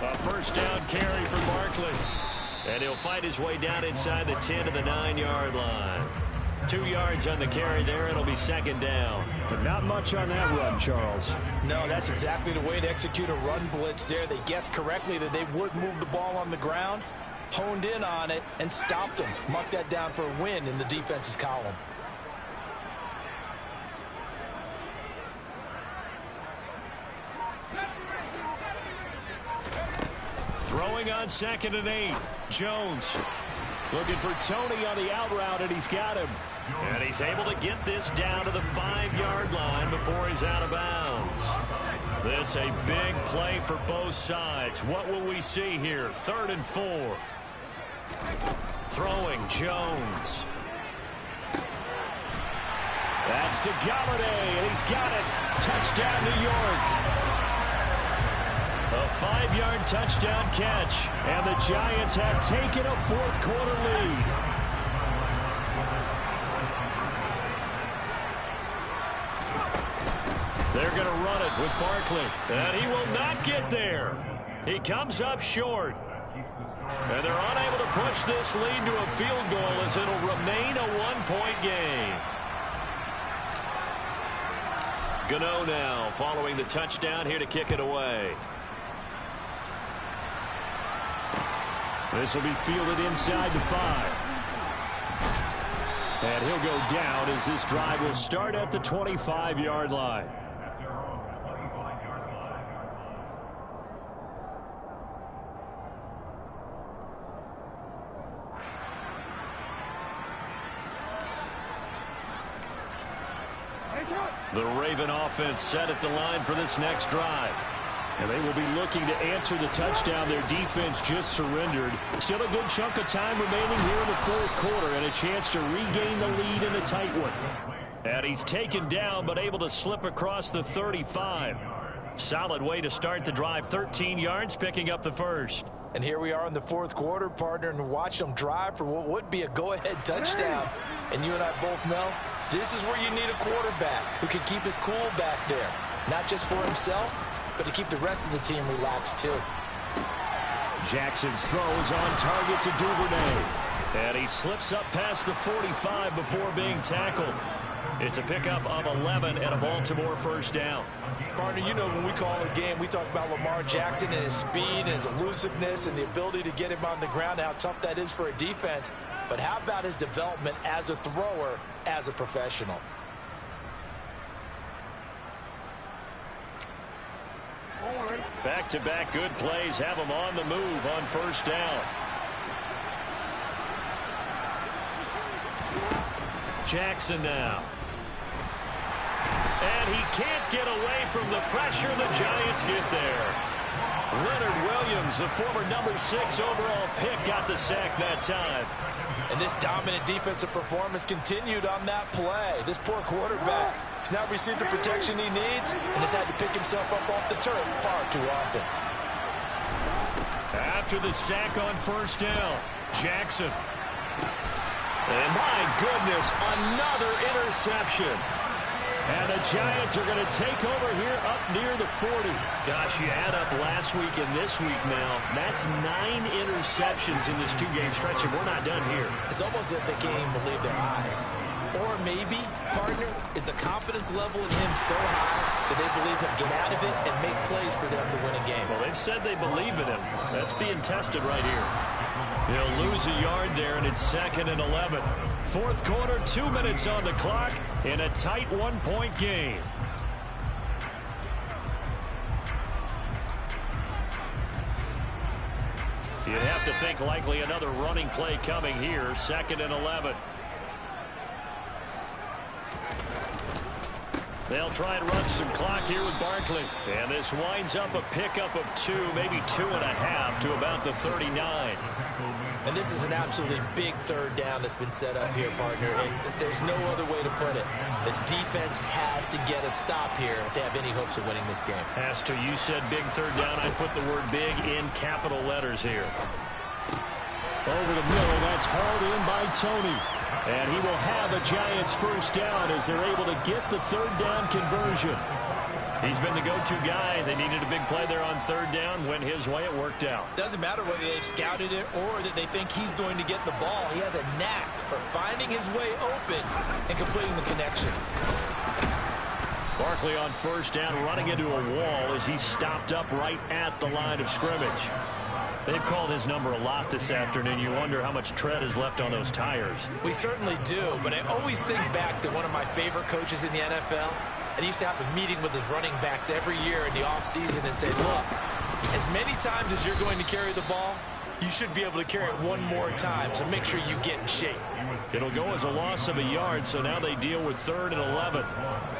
A 1st down carry for Barkley. And he'll fight his way down inside the 10 to the 9-yard line. 2 yards on the carry there. It'll be second down. But not much on that run, Charles. No, that's exactly the way to execute a run blitz there. They guessed correctly that they would move the ball on the ground, honed in on it, and stopped them. Mark that down for a win in the defense's column. Throwing on 2nd and 8. Jones. Looking for Toney on the out route, and he's got him. And he's able to get this down to the 5-yard line before he's out of bounds. This a big play for both sides. What will we see here? 3rd and 4. Throwing Jones. That's to Galladay, and he's got it. Touchdown, New York. A 5-yard touchdown catch. And the Giants have taken a 4th quarter lead. They're going to run it with Barkley. And he will not get there. He comes up short. And they're unable to push this lead to a field goal as it'll remain a 1-point game. Gano now following the touchdown here to kick it away. This will be fielded inside the 5. And he'll go down as this drive will start at the 25-yard line. The Raven offense set at the line for this next drive. And they will be looking to answer the touchdown their defense just surrendered. Still a good chunk of time remaining here in the fourth quarter and a chance to regain the lead in a tight one. And he's taken down but able to slip across the 35. Solid way to start the drive. 13 yards, picking up the first. And here we are in the fourth quarter, partner, and watch them drive for what would be a go-ahead touchdown. And you and I both know this is where you need a quarterback who can keep his cool back there. Not just for himself, but to keep the rest of the team relaxed too. Jackson's throw is on target to Duvernay. And he slips up past the 45 before being tackled. It's a pickup of 11 and a Baltimore first down. Partner, you know when we call a game, we talk about Lamar Jackson and his speed and his elusiveness and the ability to get him on the ground, how tough that is for a defense. But how about his development as a thrower, as a professional? Back-to-back good plays have him on the move on first down. Jackson now. And he can't get away from the pressure. The Giants get there. Leonard Williams, the former number 6 overall pick, got the sack that time. And this dominant defensive performance continued on that play. This poor quarterback has not received the protection he needs and has had to pick himself up off the turf far too often. After the sack on first down, Jackson. And my goodness, another interception. And the Giants are going to take over here up near the 40. Gosh, you add up last week and this week now. That's 9 interceptions in this 2-game stretch, and we're not done here. It's almost as if they can't even believe their eyes. Or maybe, partner, is the confidence level in him so high that they believe he'll get out of it and make plays for them to win a game. Well, they've said they believe in him. That's being tested right here. He'll lose a yard there, and it's 2nd and 11. Fourth quarter, 2 minutes on the clock in a tight 1-point game. You'd have to think likely another running play coming here. 2nd and 11. They'll try and run some clock here with Barkley. And this winds up a pickup of 2, maybe 2.5 to about the 39. And this is an absolutely big third down that's been set up here, partner, and there's no other way to put it. The defense has to get a stop here if they have any hopes of winning this game. Has to. You said big third down. I put the word big in capital letters here. Over the middle, that's hauled in by Tony. And he will have a Giants first down as they're able to get the third down conversion. He's been the go-to guy. They needed a big play there on third down. Went his way. It worked out. Doesn't matter whether they've scouted it or that they think he's going to get the ball. He has a knack for finding his way open and completing the connection. Barkley on first down, running into a wall as he's stopped up right at the line of scrimmage. They've called his number a lot this afternoon. You wonder how much tread is left on those tires. We certainly do, but I always think back to one of my favorite coaches in the NFL. And he used to have a meeting with his running backs every year in the offseason and say, look, as many times as you're going to carry the ball, you should be able to carry it one more time, so make sure you get in shape. It'll go as a loss of a yard, so now they deal with 3rd and 11.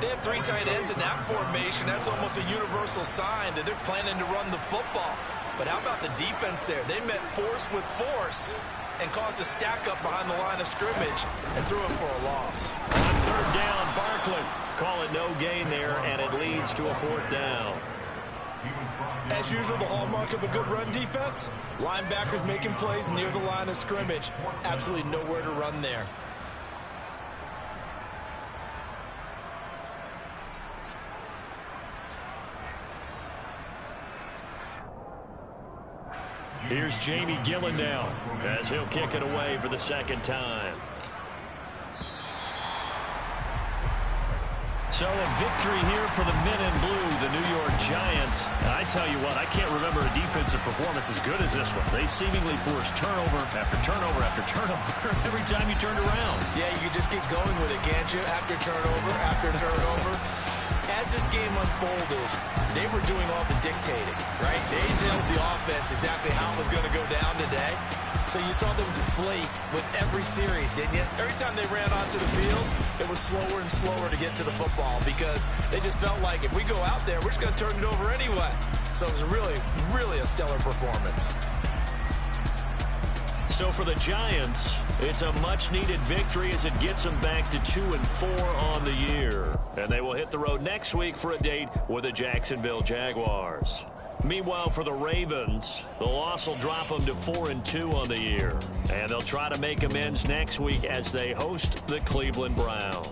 They have 3 tight ends in that formation. That's almost a universal sign that they're planning to run the football. But how about the defense there? They met force with force and caused a stack up behind the line of scrimmage and threw him for a loss. On third down, Barkley. Call it no gain there, and it leads to a 4th down. As usual, the hallmark of a good run defense, linebackers making plays near the line of scrimmage. Absolutely nowhere to run there. Here's Jamie Gillen now as he'll kick it away for the 2nd time. So a victory here for the men in blue, the New York Giants. And I tell you what, I can't remember a defensive performance as good as this one. They seemingly forced turnover after turnover after turnover every time you turned around. Yeah, you can just get going with it, can't you? After turnover. As this game unfolded, they were doing all the dictating, right? They told the offense exactly how it was going to go down today. So you saw them deflate with every series, didn't you? Every time they ran onto the field, it was slower and slower to get to the football because they just felt like if we go out there, we're just going to turn it over anyway. So it was really, really a stellar performance. So for the Giants, it's a much-needed victory as it gets them back to 2-4 on the year. And they will hit the road next week for a date with the Jacksonville Jaguars. Meanwhile, for the Ravens, the loss will drop them to 4-2 on the year. And they'll try to make amends next week as they host the Cleveland Browns.